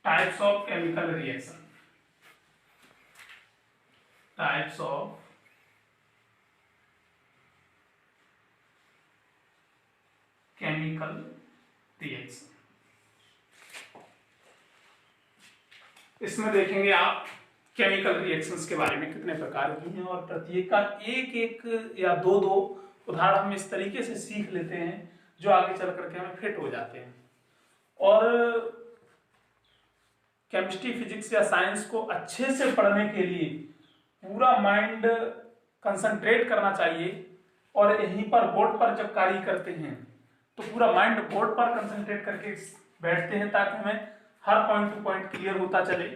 Types of chemical reaction, types of chemical reaction. इसमें देखेंगे आप केमिकल रिएक्शंस के बारे में कितने प्रकार की हैं और प्रत्येक का एक एक या दो दो उदाहरण हम इस तरीके से सीख लेते हैं जो आगे चल करके हमें फिट हो जाते हैं। और केमिस्ट्री, फिजिक्स या साइंस को अच्छे से पढ़ने के लिए पूरा माइंड कंसंट्रेट करना चाहिए और यहीं पर बोर्ड पर जब कार्य करते हैं तो पूरा माइंड बोर्ड पर कंसंट्रेट करके बैठते हैं ताकि हमें हर पॉइंट टू पॉइंट क्लियर होता चले।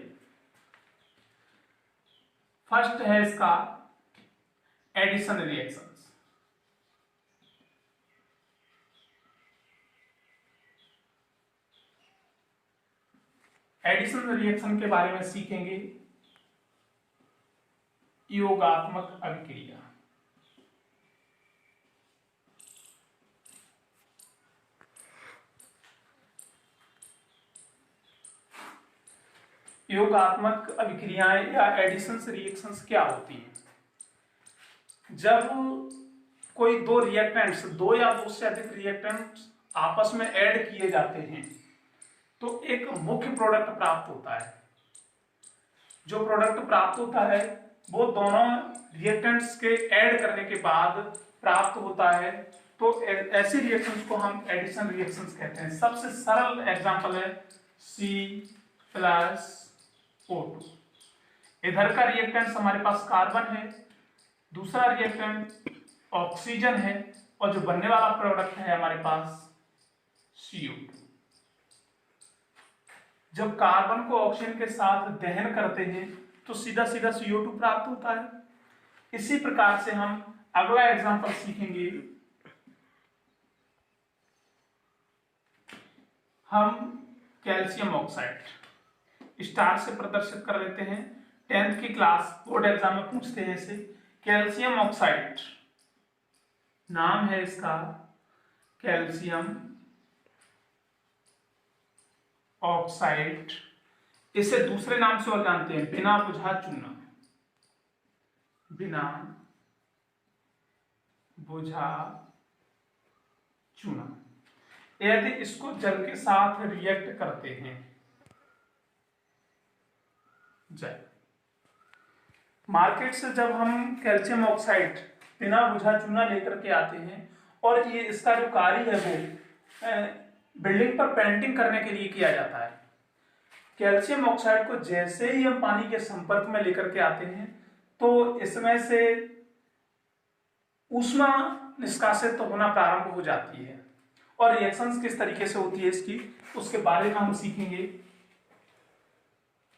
फर्स्ट है इसका एडिशन रिएक्शंस। एडिशन रिएक्शन के बारे में सीखेंगे योगात्मक अभिक्रिया। योगात्मक अभिक्रियाएं या एडिशन रिएक्शंस क्या होती हैं? जब कोई दो रिएक्टेंट्स, दो या दो से अधिक रिएक्टेंट्स आपस में ऐड किए जाते हैं तो एक मुख्य प्रोडक्ट प्राप्त होता है। जो प्रोडक्ट प्राप्त होता है वो दोनों रिएक्टेंट्स के ऐड करने के बाद प्राप्त होता है। तो ऐसी रिएक्शंस को हम एडिशन रिएक्शंस कहते हैं। सबसे सरल एग्जांपल है C+O2। इधर का रिएक्टेंट हमारे पास कार्बन है, दूसरा रिएक्टेंट ऑक्सीजन है और जो बनने वाला प्रोडक्ट है हमारे पास CO2। जब कार्बन को ऑक्सीजन के साथ दहन करते हैं तो सीधा सीधा CO2 प्राप्त होता है। इसी प्रकार से हम अगला एग्जांपल सीखेंगे। हम कैल्शियम ऑक्साइड स्टार से प्रदर्शित कर लेते हैं। 10th की क्लास बोर्ड एग्जाम में पूछते हैं इसे। कैल्शियम ऑक्साइड नाम है इसका कैल्शियम ऑक्साइड। इसे दूसरे नाम से और जानते हैं बिना बुझा चूना। बिना बुझा चूना। यदि इसको जल के साथ रिएक्ट करते हैं मार्केट से जब हम कैल्शियम ऑक्साइड बिना बुझा चूना लेकर के आते हैं और ये इसका जो कार्य है वो बिल्डिंग पर पेंटिंग करने के लिए किया जाता है। कैल्शियम ऑक्साइड को जैसे ही हम पानी के संपर्क में लेकर के आते हैं तो इसमें से ऊष्मा निष्कासित तो होना प्रारंभ हो जाती है और रिएक्शंस किस तरीके से होती है इसकी उसके बारे में हम सीखेंगे।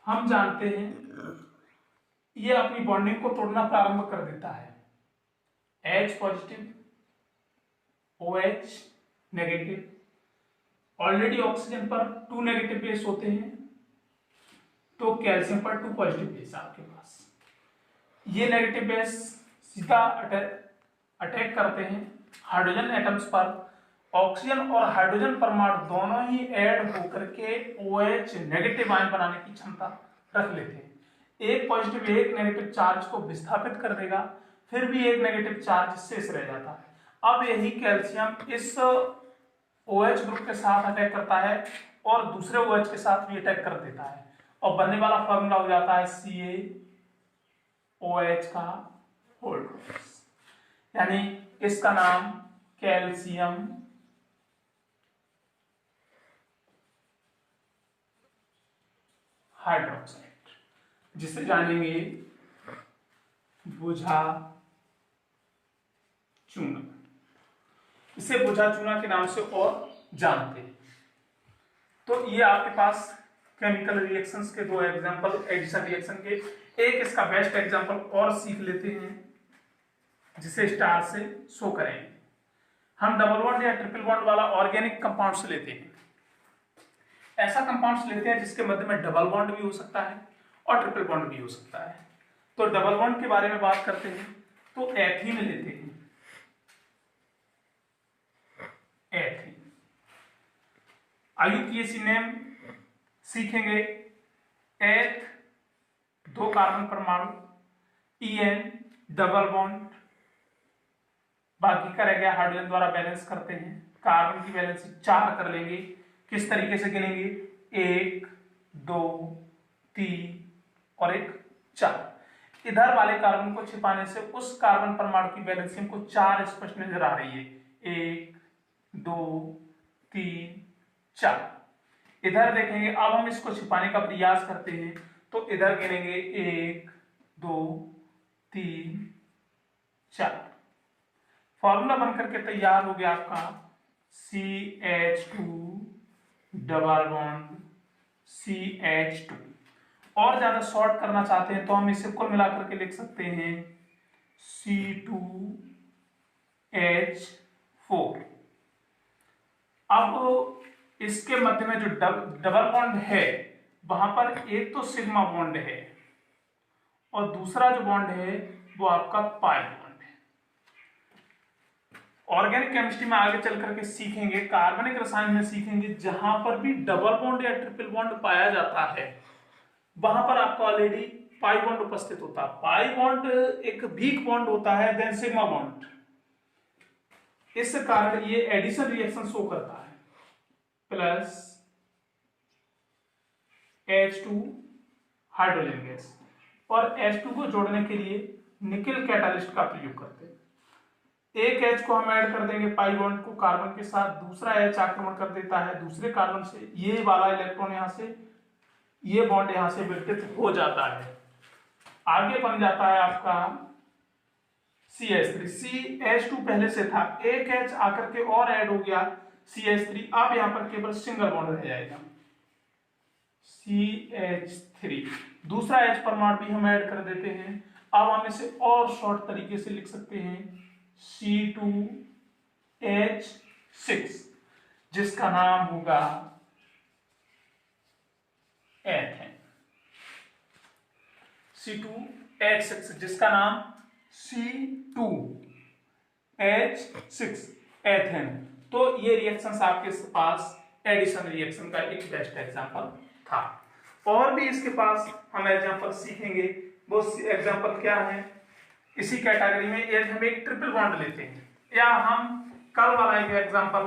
हम जानते हैं ये अपनी बॉन्डिंग को तोड़ना प्रारंभ कर देता है। H positive, OH negative. Already oxygen पर 2 नेगेटिव बेस होते हैं तो कैल्शियम पर 2 पॉजिटिव बेस आपके पास। ये नेगेटिव बेस सीधा अटैक करते हैं हाइड्रोजन एटम्स पर। ऑक्सीजन और हाइड्रोजन परमाणु दोनों ही ऐड होकर के OH नेगेटिव आयन बनाने की क्षमता रख लेते हैं। एक पॉजिटिव एक नेगेटिव चार्ज को विस्थापित कर देगा, फिर भी एक नेगेटिव चार्ज शेष रह जाता है। अब यही कैल्शियम इस OH ग्रुप के साथ अटैक करता है और दूसरे OH के साथ भी अटैक कर देता है और बनने वाला फॉर्मूला हो जाता है CaOH का होल ग्रुप। यानी इसका नाम कैल्शियम हाइड्रोक्साइड, जिसे जानेंगे बुझा चूना। इसे बुझा चूना के नाम से और जानते हैं। तो ये आपके पास केमिकल रिएक्शंस के दो एग्जांपल एडिशन रिएक्शन के। एक इसका बेस्ट एग्जांपल और सीख लेते हैं जिसे स्टार से शो करेंगे। हम डबल बॉन्ड या ट्रिपल बॉन्ड वाला ऑर्गेनिक कंपाउंड्स लेते हैं। ऐसा कंपाउंड्स लेते हैं जिसके मध्य में डबल बॉन्ड भी हो सकता है और ट्रिपल बॉन्ड भी हो सकता है। तो डबल बॉन्ड के बारे में बात करते हैं तो एथीन लेते हैं। एथीन IUPAC नेम सीखेंगे एक 2 कार्बन परमाणु, En डबल बॉन्ड, बाकी का रह गया हाइड्रोजन द्वारा बैलेंस करते हैं। कार्बन की वैलेंसी 4 कर लेंगे। किस तरीके से गिनेंगे? 1 2 3 और 1 4। इधर वाले कार्बन को छिपाने से उस कार्बन परमाणु की वैलेंसी हमको 4 स्पष्ट नजर आ रही है। 1 2 3 4। इधर देखेंगे, अब हम इसको छिपाने का प्रयास करते हैं तो इधर गिनेंगे 1 2 3 4। फॉर्मूला बनकर के तैयार हो गया आपका CH2 डबल बॉन्ड CH2। और ज्यादा शॉर्ट करना चाहते हैं तो हम इसे कुल मिलाकर के लिख सकते हैं C2H4। अब इसके मध्य में जो डबल बॉन्ड है वहां पर एक तो सिग्मा बॉन्ड है और दूसरा जो बॉन्ड है वो आपका पाई बॉन्ड है। ऑर्गेनिक केमिस्ट्री में आगे चल करके सीखेंगे, कार्बनिक रसायन में सीखेंगे, जहां पर भी डबल बॉन्ड या ट्रिपल बॉन्ड पाया जाता है वहां पर आपको ऑलरेडी पाई बॉन्ड उपस्थित होता है। पाई बॉन्ड एक वीक बॉन्ड होता है देन सिग्मा बॉन्ड। इस कारण ये एडिशन रिएक्शन शो करता है। प्लस H2 हाइड्रोजन गैस और H2 को जोड़ने के लिए निकेल कैटालिस्ट का प्रयोग करते हैं। एक H को हम ऐड कर देंगे पाई बॉन्ड को कार्बन के साथ, दूसरा H आक्रमण कर देता है दूसरे कार्बन से, ये वाला इलेक्ट्रॉन यहां से, ये बॉन्ड यहां से विकसित हो जाता है। आगे बन जाता है आपका CH3। CH2 पहले से था, एक H आकर के और ऐड हो गया CH3। अब यहां पर केवल सिंगल बॉन्ड रह जाएगा CH3। दूसरा H परमाणु भी हम ऐड कर देते हैं। अब हम इसे और शॉर्ट तरीके से लिख सकते हैं C2H6 जिसका नाम होगा एथेन। C2H6 जिसका नाम C2H6 एथेन। तो ये रिएक्शंस आपके पास एडिशन रिएक्शन का एक बेस्ट एग्जांपल था। और भी इसके पास हम एग्जांपल सीखेंगे। वो एग्जांपल क्या है? इसी कैटेगरी में यदि हम एक ट्रिपल बॉन्ड लेते हैं, या हम कल वाला एक एग्जांपल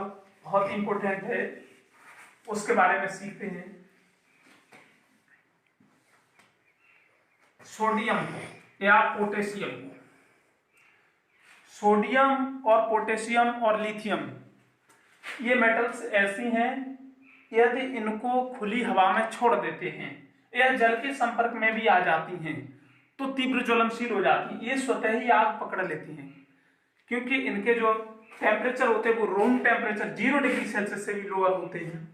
बहुत इंपॉर्टेंट है उसके बारे में सीखते हैं। सोडियम को या पोटेशियम को, सोडियम और पोटेशियम और लिथियम ये मेटल्स ऐसी हैं, यदि इनको खुली हवा में छोड़ देते हैं या जल के संपर्क में भी आ जाती हैं तो तीव्र ज्वलनशील हो जाती हैं। ये स्वतः ही आग पकड़ लेती हैं क्योंकि इनके जो टेम्परेचर होते हैं वो रूम टेम्परेचर 0 डिग्री सेल्सियस से भी लोअर होते हैं।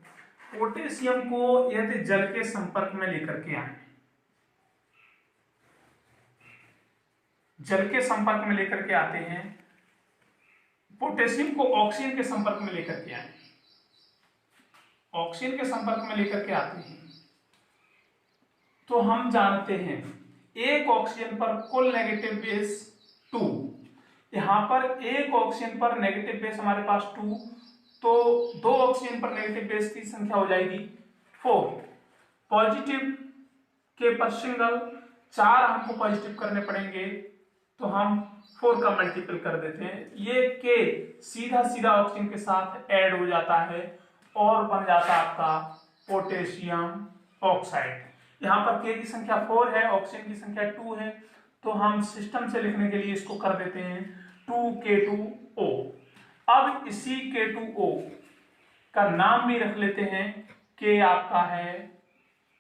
पोटेशियम को यदि जल के संपर्क में लेकर के आए, जल के संपर्क में लेकर के आते हैं, पोटेशियम को ऑक्सीजन के संपर्क में लेकर के आए, ऑक्सीजन के संपर्क में लेकर के आते हैं, तो हम जानते हैं एक ऑक्सीजन पर कुल नेगेटिव बेस 2। यहां पर एक ऑक्सीजन पर नेगेटिव बेस हमारे पास 2, तो 2 ऑक्सीजन पर नेगेटिव बेस की संख्या हो जाएगी 4। पॉजिटिव के पर सिंगल 4 हमको पॉजिटिव करने पड़ेंगे तो हम 4 का मल्टीपल कर देते हैं। ये के सीधा सीधा ऑक्सीजन के साथ ऐड हो जाता है और बन जाता है आपका पोटेशियम ऑक्साइड। यहाँ पर के की संख्या 4 है, ऑक्सीजन की संख्या 2 है, तो हम सिस्टम से लिखने के लिए इसको कर देते हैं 2K2O। अब इसी K2O का नाम भी रख लेते हैं, के आपका है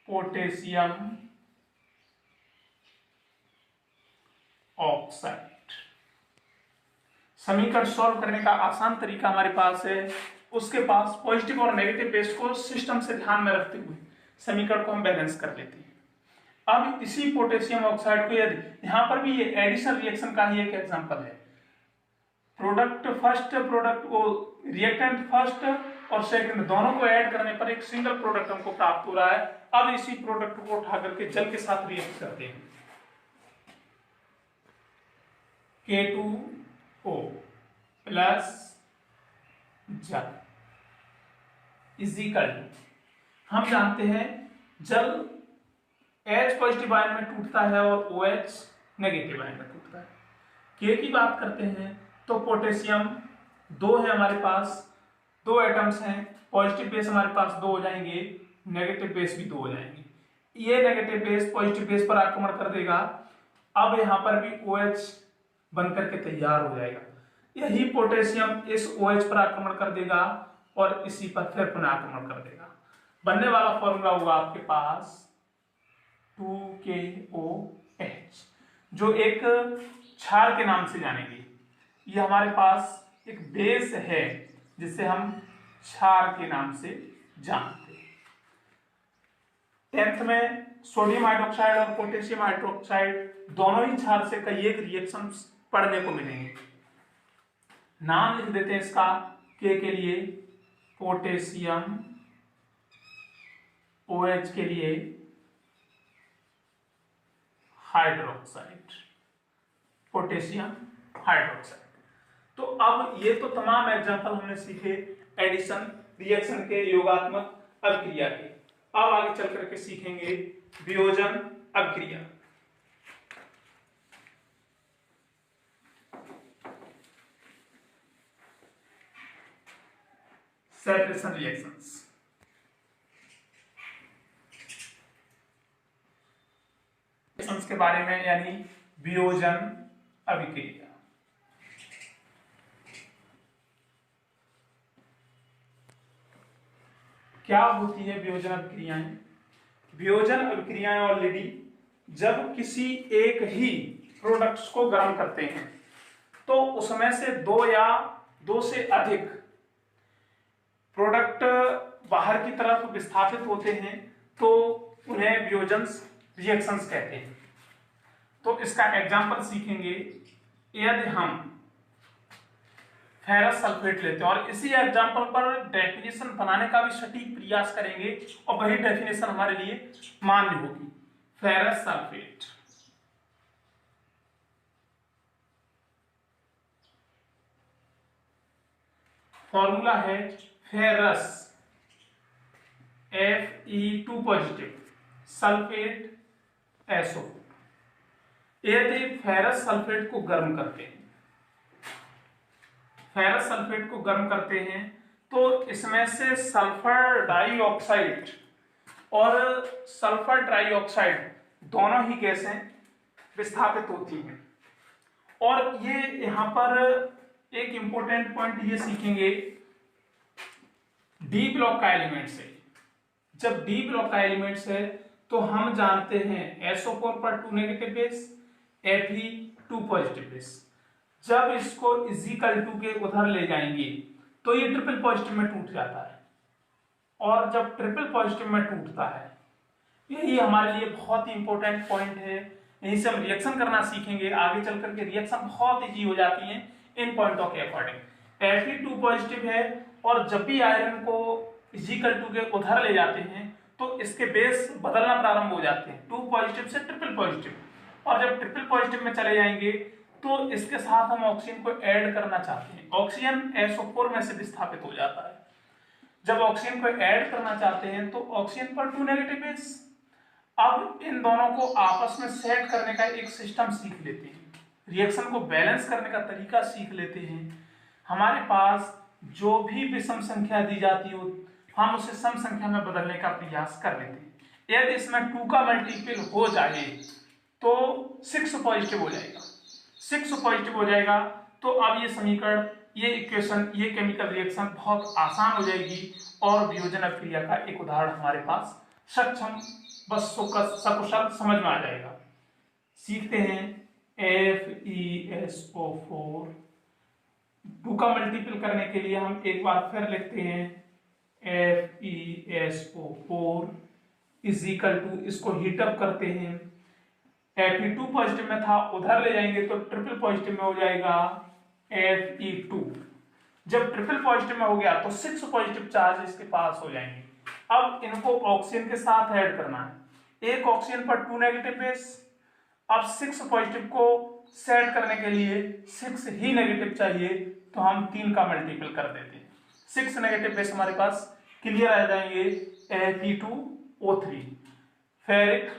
पोटेशियम ऑक्साइड। समीकरण सॉल्व करने का आसान तरीका हमारे पास है, उसके पास पॉजिटिव और नेगेटिव बेस को सिस्टम से ध्यान में रखते हुए समीकरण को हम बैलेंस कर लेते हैं। अब इसी पोटेशियम ऑक्साइड को यदि यहां पर भी ये एडिशन रिएक्शन का ही एक एग्जांपल है, प्रोडक्ट फर्स्ट, प्रोडक्ट को रिएक्टेंट फर्स्ट और सेकंड दोनों को ऐड करने पर एक सिंगल प्रोडक्ट हमको प्राप्त हो रहा है। अब इसी प्रोडक्ट को उठा करके जल के साथ रिएक्ट करते हैं, K2O प्लस जल इज इक्वल टू, हम जानते हैं जल H पॉजिटिव आयन में टूटता है और OH नेगेटिव आयन में टूटता है। K की बात करते हैं तो पोटेशियम 2 है हमारे पास, 2 एटम्स हैं, पॉजिटिव बेस हमारे पास 2 हो जाएंगे, नेगेटिव बेस भी 2 हो जाएंगे। ये नेगेटिव बेस पॉजिटिव बेस पर आक्रमण कर देगा, अब यहाँ पर भी OH बनकर के तैयार हो जाएगा। यही पोटेशियम इस OH पर आक्रमण कर देगा और इसी पर फिर पुनः आक्रमण कर देगा। बनने वाला फॉर्मूला होगा आपके पास 2KOH, जो एक क्षार के नाम से जानेंगे। ये हमारे पास एक बेस है जिसे हम क्षार के नाम से जानते हैं। 10th में सोडियम हाइड्रोक्साइड और पोटेशियम हाइड्रोक्साइड दोनों ही क्षार से कई एक रिएक्शंस पढ़ने को मिलेंगे। नाम लिख देते हैं इसका, के लिए पोटेशियम, OH के लिए हाइड्रोक्साइड, पोटेशियम हाइड्रोक्साइड। तो अब ये तो तमाम एग्जांपल हमने सीखे एडिशन रिएक्शन के, योगात्मक अभिक्रिया के। अब आगे चल करके सीखेंगे वियोजन अभिक्रिया। Separation reactions. रिएक्शंस के बारे में, यानी वियोजन अभिक्रिया। क्या होती है वियोजन अभिक्रियाएं? वियोजन अभिक्रियाएं ऑलरेडी जब किसी एक ही प्रोडक्ट्स को गर्म करते हैं तो उसमें से 2 या 2 से अधिक प्रोडक्ट बाहर की तरफ विस्थापित होते हैं तो उन्हें वियोजन रिएक्शंस कहते हैं। तो इसका एग्जांपल सीखेंगे। यदि हम फेरस सल्फेट लेते हैं और इसी एग्जांपल पर डेफिनेशन बनाने का भी सटीक प्रयास करेंगे और वही डेफिनेशन हमारे लिए मान्य होगी। फेरस सल्फेट, फॉर्मूला है ferrous Fe2 positive sulphate SO। यदि फेरस सल्फेट को गर्म करते हैं, फेरस सल्फेट को गर्म करते हैं तो इसमें से सल्फर डाइऑक्साइड और सल्फर ट्राइऑक्साइड दोनों ही गैसें विस्थापित होती हैं। और ये यहां पर एक इंपॉर्टेंट पॉइंट ये सीखेंगे, डी ब्लॉक का एलिमेंट्स है। जब डी ब्लॉक का एलिमेंट्स है तो हम जानते हैं SO4 पर 2 negative base, Fe2 positive base. जब इसको इजिकल टू के उधर ले जाएंगे तो ये ट्रिपल पॉजिटिव में टूट जाता है, और जब ट्रिपल पॉजिटिव में टूटता है, यही हमारे लिए बहुत ही इंपॉर्टेंट पॉइंट है। यहीं से हम रिएक्शन करना सीखेंगे। आगे चल करके रिएक्शन बहुत इजी हो जाती है इन पॉइंटों के अकॉर्डिंग। Fe2 पॉजिटिव है और जब भी आयरन को इजिकल टू के उधर ले जाते हैं तो इसके बेस बदलना प्रारंभ हो जाते हैं, 2 पॉजिटिव से ट्रिपल पॉजिटिव। और जब ट्रिपल पॉजिटिव में चले जाएंगे तो इसके साथ हम ऑक्सीजन को ऐड करना चाहते हैं। ऑक्सीजन SO4 में से विस्थापित हो जाता है। जब ऑक्सीजन को ऐड करना चाहते हैं तो ऑक्सीजन पर 2 नेगेटिव बेस। अब इन दोनों को आपस में सेट करने का एक सिस्टम सीख लेते हैं, रिएक्शन को बैलेंस करने का तरीका सीख लेते हैं। हमारे पास जो भी विषम संख्या दी जाती हो हम उसे सम संख्या में बदलने का प्रयास कर लेते हैं। यदि इसमें 2 का मल्टीपल हो जाए तो 6 पॉजिटिव हो जाएगा, 6 पॉजिटिव हो जाएगा। तो अब ये समीकरण, ये इक्वेशन, ये केमिकल रिएक्शन बहुत आसान हो जाएगी और वियोजन अभिक्रिया का एक उदाहरण हमारे पास सक्षम बस सकुशल समझ में आ जाएगा। सीखते हैं FeSO4, 2 का मल्टीपल करने के लिए हम एक बार फिर लिखते हैं FeSO4 इज इक्वल टू, इसको हीटअप करते हैं, Fe2 पॉजिटिव में था उधर ले जाएंगे तो ट्रिपल पॉजिटिव में हो जाएगा Fe2। जब ट्रिपल पॉजिटिव में हो गया तो 6 पॉजिटिव चार्ज इसके पास हो जाएंगे। अब इनको ऑक्सीजन के साथ ऐड करना है, एक ऑक्सीजन पर 2 नेगेटिव बेस। अब 6 पॉजिटिव को सेट करने के लिए 6 ही नेगेटिव चाहिए तो हम 3 का मल्टीपल कर देते हैं। 6 नेगेटिव बेस हमारे पास क्लियर आ जाएंगे, Fe2O3 फेरिक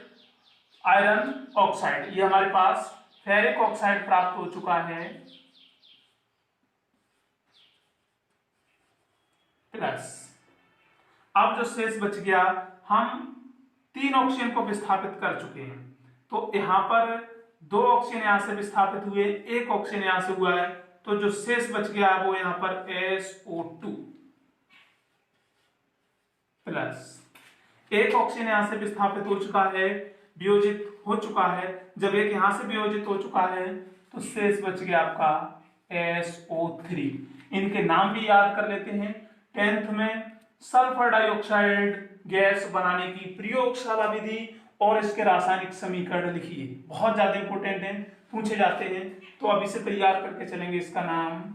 आयरन ऑक्साइड, ये हमारे पास फेरिक ऑक्साइड प्राप्त हो चुका है प्लस। अब जो शेष बच गया, हम 3 ऑक्सीजन को विस्थापित कर चुके हैं, तो यहां पर 2 ऑक्सीजन यहां से विस्थापित हुए, 1 ऑक्सीजन यहां से हुआ है, तो जो शेष बच गया वो यहां पर SO2 प्लस 1 ऑक्सीजन यहां से विस्थापित हो चुका है, वियोजित हो चुका है। जब एक यहां से वियोजित हो चुका है तो शेष बच गया आपका SO3। इनके नाम भी याद कर लेते हैं। 10th में सल्फर डाइऑक्साइड गैस बनाने की प्रयोगशाला विधि और इसके रासायनिक समीकरण लिखिए, बहुत ज्यादा इंपॉर्टेंट है, पूछे जाते हैं, तो अब इसे तैयार करके चलेंगे। इसका नाम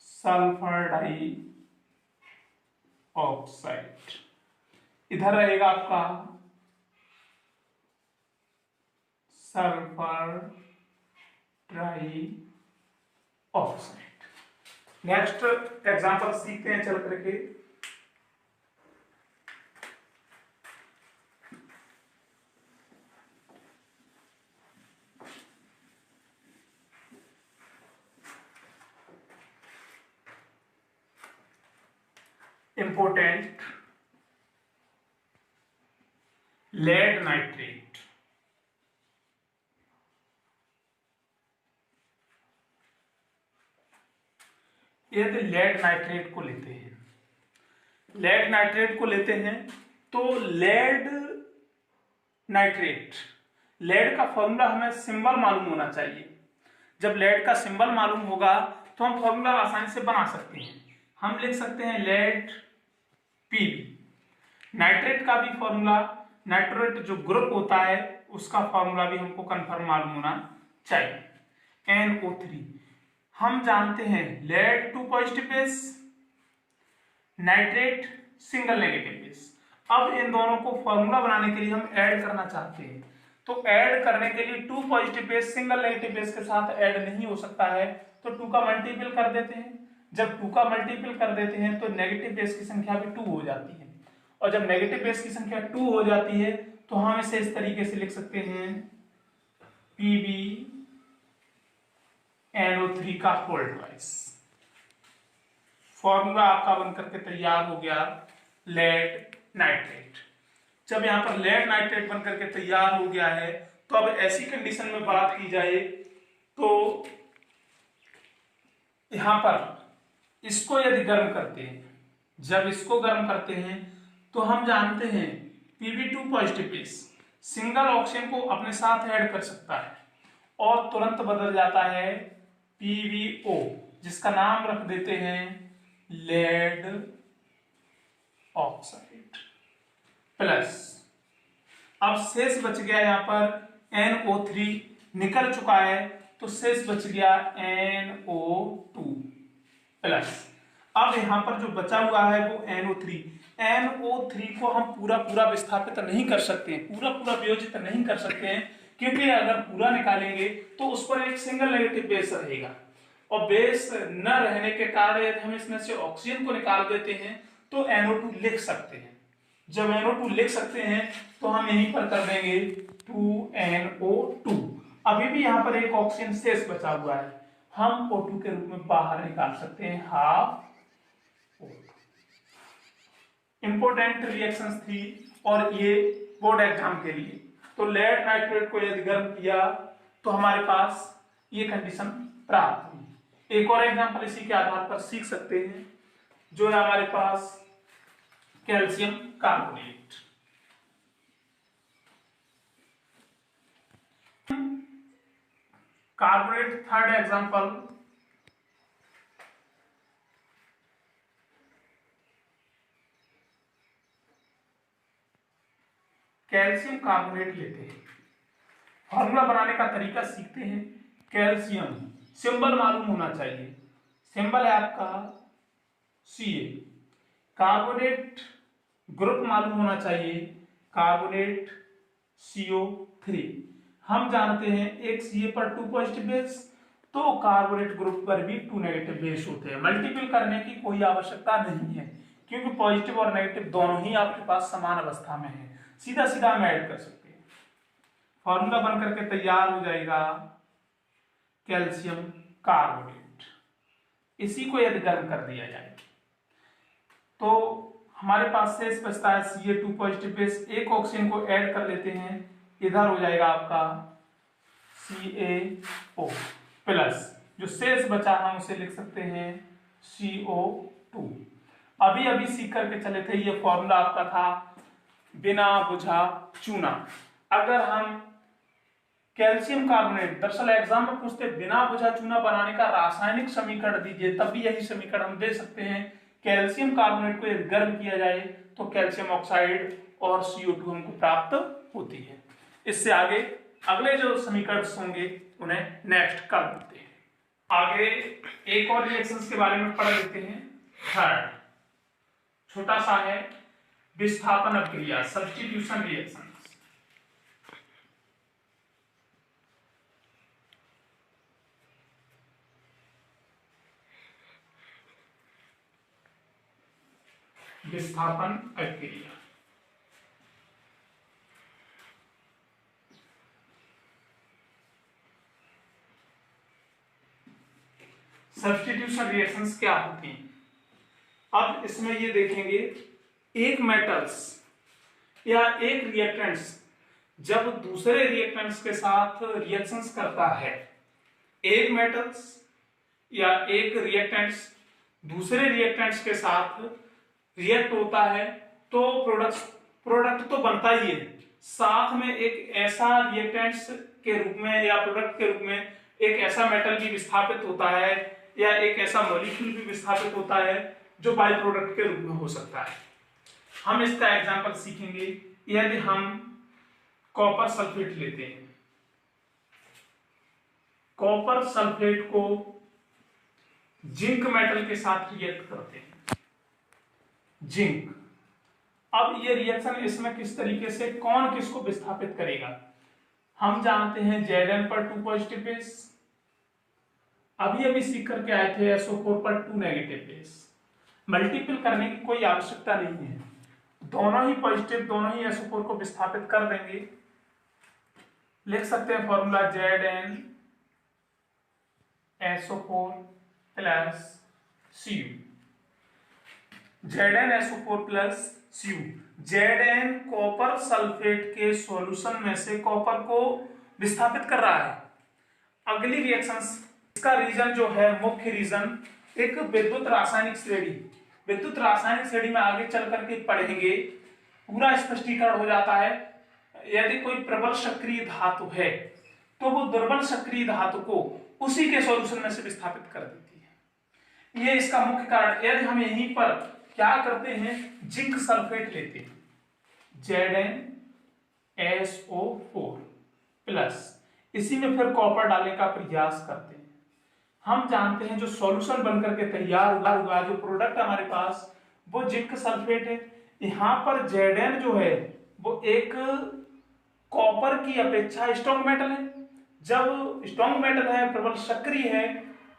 सल्फर डाई ऑक्साइड, इधर रहेगा आपका sulphur try oxide. Next example सीखते हैं चल करके। इंपोर्टेंट लेड नाइट्रेट, यदि लेड नाइट्रेट को लेते हैं, लेड नाइट्रेट को लेते हैं तो लेड नाइट्रेट, लेड का फॉर्मूला हमें सिंबल मालूम होना चाहिए। जब लेड का सिंबल मालूम होगा तो हम फॉर्मूला आसानी से बना सकते हैं। हम लिख सकते हैं लेड पीबी। नाइट्रेट का भी फॉर्मूला, नाइट्रेट जो ग्रुप होता है उसका फॉर्मूला भी हमको कंफर्म मालूम होना चाहिए, NO3। हम जानते हैं lead 2 positive base, nitrate single negative base. अब इन दोनों को फॉर्मूला बनाने के लिए हम ऐड करना चाहते हैं, तो ऐड करने के लिए 2 positive base single negative base के साथ ऐड नहीं हो सकता है, तो 2 का मल्टीपल कर देते हैं। जब 2 का मल्टीपल कर देते हैं तो नेगेटिव बेस की संख्या भी 2 हो जाती है, और जब नेगेटिव बेस की संख्या 2 हो जाती है तो हम इसे इस तरीके से लिख सकते हैं PbNO3 का होल ट्वाइस। फॉर्मूला आपका बनकर के तैयार हो गया लेड नाइट्रेट। जब यहां पर लेड नाइट्रेट बनकर के तैयार हो गया है तो अब ऐसी कंडीशन में बात की जाए तो यहां पर इसको यदि गर्म करते हैं, जब इसको गर्म करते हैं तो हम जानते हैं Pb2 positive base single oxygen को अपने साथ ऐड कर सकता है और तुरंत बदल जाता है PbO, जिसका नाम रख देते हैं लेड ऑक्साइड प्लस। अब शेष बच गया यहां पर NO3 निकल चुका है तो शेष बच गया NO2 प्लस। अब यहां पर जो बचा हुआ है वो NO3 को हम पूरा विस्थापित नहीं कर सकते हैं, पूरा वियोजित नहीं कर सकते हैं, क्योंकि अगर पूरा निकालेंगे तो उस पर एक सिंगल नेगेटिव बेस रहेगा, और बेस न रहने के कारण यदि हम इसमें से ऑक्सीजन को निकाल देते हैं तो NO2 लिख सकते हैं। जब NO2 लिख सकते हैं तो हम यहीं पर कर देंगे 2NO2। अभी भी यहां पर एक ऑक्सीजन शेष बचा हुआ है, हम O2 के रूप में बाहर निकाल सकते हैं हाफ। इंपोर्टेंट रिएक्शंस थी और ये बोर्ड एग्जाम के लिए। तो लेड नाइट्रेट को यदि गर्म किया तो हमारे पास ये कंडीशन प्राप्त हुई। एक और एग्जांपल इसी के आधार पर सीख सकते हैं, जो है हमारे पास calcium carbonate. Carbonate third example, calcium carbonate लेते हैं। फॉर्मूला बनाने का तरीका सीखते हैं। कैल्शियम सिंबल मालूम होना चाहिए, सिंबल है आपका Ca। कार्बोनेट ग्रुप मालूम होना चाहिए, कार्बोनेट CO3। हम जानते हैं एक Ca पर 2 पॉजिटिव बेस, तो कार्बोनेट ग्रुप पर भी 2 नेगेटिव बेस होते हैं। मल्टीपल करने की कोई आवश्यकता नहीं है, क्योंकि पॉजिटिव और नेगेटिव दोनों ही आपके पास समान अवस्था में है। सीधा सीधा हम ऐड कर सकते हैं। फॉर्मूला बन करके तैयार हो जाएगा कैल्शियम कार्बोनेट। इसी को यदि गर्म कर दिया जाए तो हमारे पास शेष बचता है Ca2 पॉजिटिव बेस। एक ऑक्सीजन को ऐड कर लेते हैं, इधर हो जाएगा आपका CaO प्लस, जो शेष बचा हम उसे लिख सकते हैं CO2। अभी अभी सीख करके चले थे, ये फॉर्मूला आपका था बिना बुझा चूना। अगर हम कैल्शियम कार्बोनेट, दरअसल एग्जाम में पूछते बिना बुझा चूना बनाने का रासायनिक समीकरण दीजिए, तब भी यही समीकरण हम दे सकते हैं। कैल्शियम कार्बोनेट को यदि गर्म किया जाए तो कैल्शियम ऑक्साइड और CO2 हमको प्राप्त होती है। इससे आगे अगले जो समीकरण होंगे उन्हें नेक्स्ट कर देते हैं। आगे एक और रिएक्शंस के बारे में पढ़ लेते हैं। थर्ड छोटा सा है, विस्थापन अभिक्रिया, सब्स्टिट्यूशन रिएक्शन। विस्थापन अभिक्रिया सब्स्टिट्यूशन रिएक्शंस क्या होती हैं? अब इसमें ये देखेंगे, एक मेटल्स या एक रिएक्टेंट्स जब दूसरे रिएक्टेंट्स के साथ रिएक्शंस करता है, एक मेटल्स या एक रिएक्टेंट्स दूसरे रिएक्टेंट्स के साथ रिएक्ट होता है तो प्रोडक्ट तो बनता ही है, साथ में एक ऐसा रिएक्टेंट्स के रूप में या प्रोडक्ट के रूप में एक ऐसा मेटल भी विस्थापित होता है या एक ऐसा मॉलिक्यूल भी विस्थापित होता है जो बाई प्रोडक्ट के रूप में हो सकता है। हम इसका एग्जांपल सीखेंगे। यदि हम कॉपर सल्फेट लेते हैं, कॉपर सल्फेट को जिंक मेटल के साथ रिएक्ट करते हैं, जिंक। अब ये रिएक्शन इसमें किस तरीके से कौन किसको विस्थापित करेगा? हम जानते हैं Zn पर 2 पॉजिटिव बेस, अभी अभी सीख करके आए थे SO4 पर 2 नेगेटिव बेस। मल्टीपल करने की कोई आवश्यकता नहीं है, दोनों ही पॉजिटिव, दोनों ही SO4 को विस्थापित कर देंगे। लिख सकते हैं formula Zn SO4 plus Cu, ZnSO4 plus Cu। Zn copper sulphate के सॉल्यूशन में से कॉपर को विस्थापित कर रहा है। अगली रिएक्शन, इसका रीजन जो है, मुख्य रीजन एक विद्युत रासायनिक श्रेणी। विद्युत रासायनिक श्रेणी में आगे चल करके पढ़ेंगे, पूरा स्पष्टीकरण हो जाता है। यदि कोई प्रबल सक्रिय धातु है तो वो दुर्बल सक्रिय धातु को उसी के सॉल्यूशन में से विस्थापित कर देती है, ये इसका मुख्य कारण। यदि हम यहीं पर क्या करते हैं, जिंक सल्फेट लेते हैं, ZnSO4 प्लस, इसी में फिर कॉपर डालने का प्रयास करते हैं। हम जानते हैं जो सॉल्यूशन बनकर के तैयार हुआ, जो प्रोडक्ट हमारे पास, वो जिंक सल्फेट है। यहां पर Zn जो है वो एक कॉपर की अपेक्षा स्ट्रॉन्ग मेटल है। जब स्ट्रॉन्ग मेटल है, प्रबल सक्रिय है,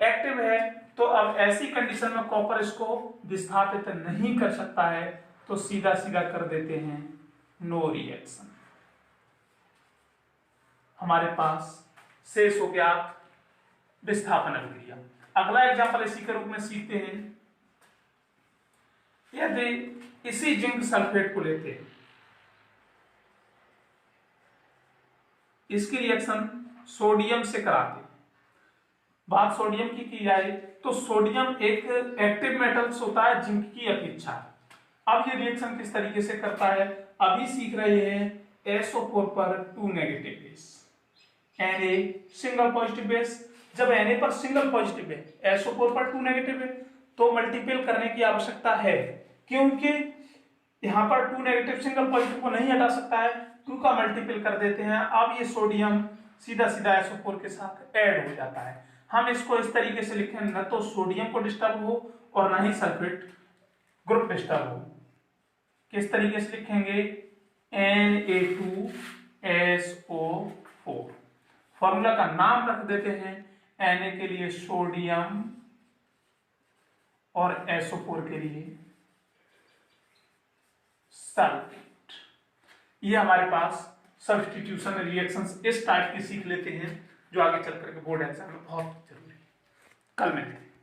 एक्टिव है, तो अब ऐसी कंडीशन में कॉपर इसको विस्थापित नहीं कर सकता है, तो सीधा सीधा कर देते हैं नो रिएक्शन। हमारे पास शेष हो गया विस्थापन अभिक्रिया। अगला एग्जांपल इसी के रूप में सीखते हैं। यदि इसी जिंक सल्फेट को लेते हैं, इसकी रिएक्शन सोडियम से कराते हैं। बात सोडियम की जाए तो सोडियम एक एक्टिव मेटल्स होता है जिंक की अपेक्षा। अब ये रिएक्शन किस तरीके से करता है, अभी सीख रहे हैं। SO4 पर 2 negative base, Na single positive base. जब Na पर सिंगल पॉजिटिव है, SO4 पर 2 नेगेटिव है, तो मल्टीपल करने की आवश्यकता है, क्योंकि यहां पर 2 नेगेटिव सिंगल पॉजिटिव को नहीं हटा सकता है, 2 का मल्टीपल कर देते हैं। अब ये सोडियम सीधा सीधा SO4 के साथ ऐड हो जाता है। हम इसको इस तरीके से लिखें, न तो सोडियम को डिस्टर्ब हो और ना ही सल्फेट ग्रुप डिस्टर्ब हो। किस तरीके से लिखेंगे, Na2SO4। फॉर्मूला का नाम रख देते हैं, Na के लिए सोडियम और SO4 के लिए सल्फेट। ये हमारे पास सब्स्टिट्यूशन रिएक्शंस इस टाइप की सीख लेते हैं जो आगे चल करके बोर्ड एग्जाम में बहुत जरूरी है। कल मिलते हैं।